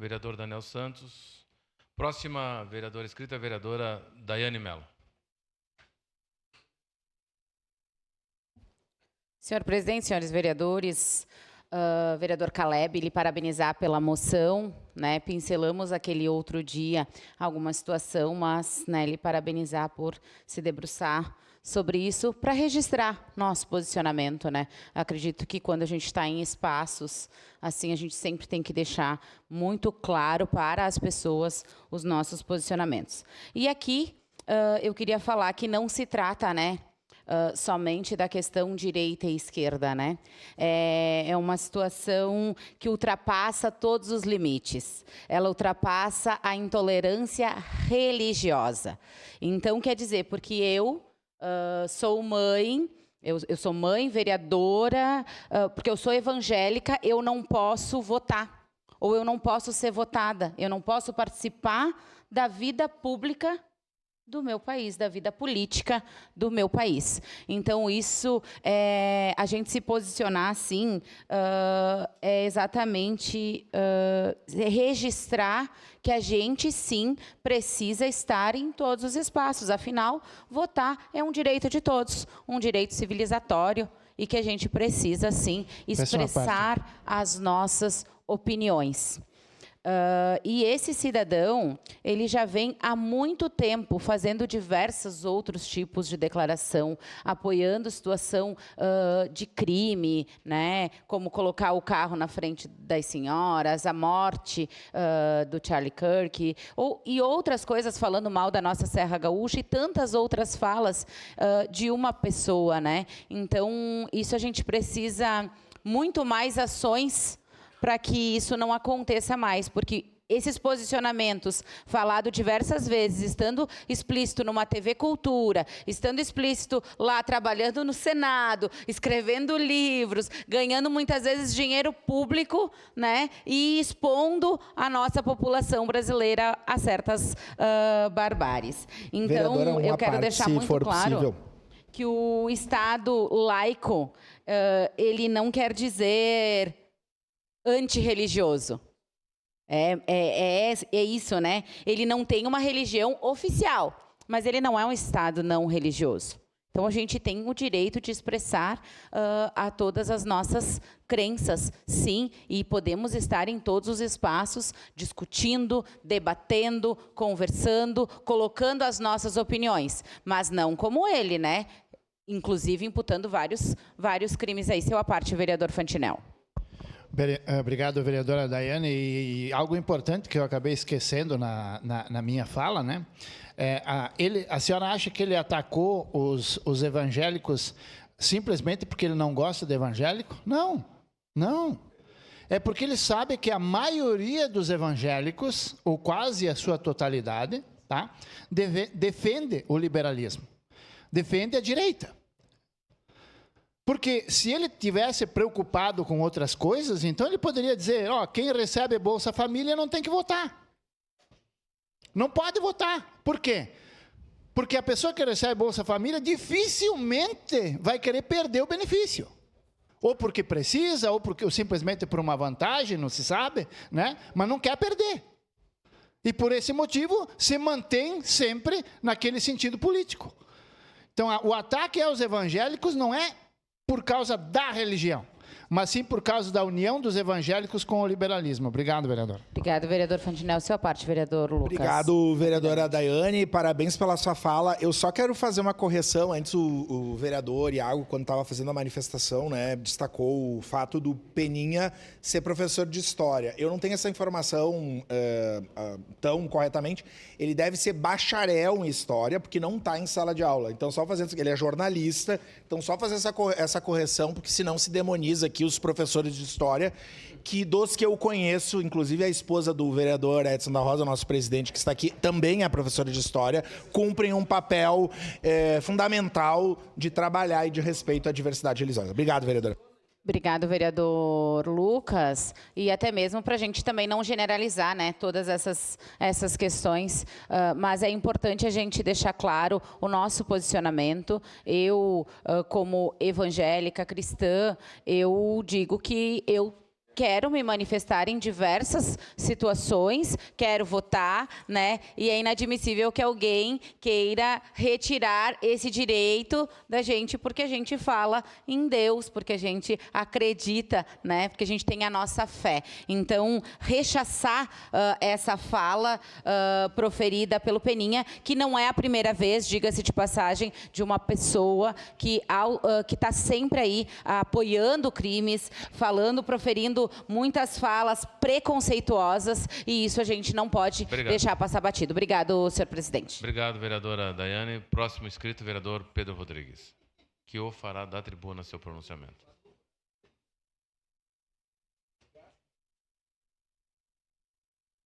vereador Daniel Santos. Próxima vereadora inscrita, a vereadora Daiane Mello. Senhor presidente, senhores vereadores, vereador Caleb, lhe parabenizar pela moção, né? Pincelamos aquele outro dia alguma situação, mas, né, lhe parabenizar por se debruçar sobre isso para registrar nosso posicionamento, né? Acredito que quando a gente está em espaços assim, a gente sempre tem que deixar muito claro para as pessoas os nossos posicionamentos. E aqui eu queria falar que não se trata, né, somente da questão direita e esquerda, né? É uma situação que ultrapassa todos os limites. Ela ultrapassa a intolerância religiosa. Então, quer dizer, porque eu sou mãe, eu sou mãe, vereadora, porque eu sou evangélica, eu não posso votar, ou eu não posso ser votada, eu não posso participar da vida pública do meu país, da vida política do meu país. Então, isso, a gente se posicionar assim, é exatamente registrar que a gente, sim, precisa estar em todos os espaços. Afinal, votar é um direito de todos, um direito civilizatório, e que a gente precisa, sim, expressar as nossas opiniões. E esse cidadão, ele já vem há muito tempo fazendo diversos outros tipos de declaração, apoiando situação de crime, né? Como colocar o carro na frente das senhoras, a morte do Charlie Kirk, e outras coisas, falando mal da nossa Serra Gaúcha, e tantas outras falas de uma pessoa, né? Então, isso a gente precisa muito mais ações para que isso não aconteça mais, porque esses posicionamentos, falado diversas vezes, estando explícito numa TV Cultura, estando explícito lá trabalhando no Senado, escrevendo livros, ganhando muitas vezes dinheiro público, né, e expondo a nossa população brasileira a certas barbáries. Então, eu quero deixar muito claro que o Estado laico, ele não quer dizer antirreligioso. É isso, né? Ele não tem uma religião oficial, mas ele não é um Estado não religioso. Então, a gente tem o direito de expressar a todas as nossas crenças, sim, e podemos estar em todos os espaços, discutindo, debatendo, conversando, colocando as nossas opiniões, mas não como ele, né? Inclusive, imputando vários crimes aí. Seu à parte, vereador Fantinel. Obrigado, vereadora Daiane. E algo importante que eu acabei esquecendo na minha fala, né? A senhora acha que ele atacou os evangélicos simplesmente porque ele não gosta de evangélico? Não, não. É porque ele sabe que a maioria dos evangélicos, ou quase a sua totalidade, tá, defende o liberalismo, defende a direita. Porque se ele tivesse preocupado com outras coisas, então ele poderia dizer, quem recebe Bolsa Família não tem que votar. Não pode votar. Por quê? Porque a pessoa que recebe Bolsa Família dificilmente vai querer perder o benefício. Ou porque precisa, ou simplesmente por uma vantagem, não se sabe, né? Mas não quer perder. E por esse motivo se mantém sempre naquele sentido político. Então, o ataque aos evangélicos não é por causa da religião, mas sim por causa da união dos evangélicos com o liberalismo. Obrigado, vereador. Obrigado, vereador Fantinel. Sua parte, vereador Lucas. Obrigado, vereadora Daiane. Parabéns pela sua fala. Eu só quero fazer uma correção. Antes, o vereador Iago, quando estava fazendo a manifestação, né, destacou o fato do Peninha ser professor de História. Eu não tenho essa informação tão corretamente. Ele deve ser bacharel em História, porque não está em sala de aula. Então, só fazendo isso, ele é jornalista. Então, só fazer essa correção, porque senão se demoniza aqui os professores de História, que dos que eu conheço, inclusive a esposa do vereador Edson da Rosa, nosso presidente, que está aqui, também é professora de História, cumprem um papel fundamental de trabalhar e de respeito à diversidade religiosa. Obrigado, vereador. Obrigado, vereador Lucas. E até mesmo para a gente também não generalizar, né, todas essas questões, mas é importante a gente deixar claro o nosso posicionamento. Eu, como evangélica cristã, eu digo que eu quero me manifestar em diversas situações, quero votar, né? E é inadmissível que alguém queira retirar esse direito da gente, porque a gente fala em Deus, porque a gente acredita, né? Porque a gente tem a nossa fé. Então, rechaçar essa fala proferida pelo Peninha, que não é a primeira vez, diga-se de passagem, de uma pessoa que está sempre aí apoiando crimes, falando, proferindo muitas falas preconceituosas, e isso a gente não pode deixar passar batido. Obrigado, senhor presidente. Obrigado, vereadora Daiane. Próximo inscrito, vereador Pedro Rodrigues, que o fará da tribuna seu pronunciamento.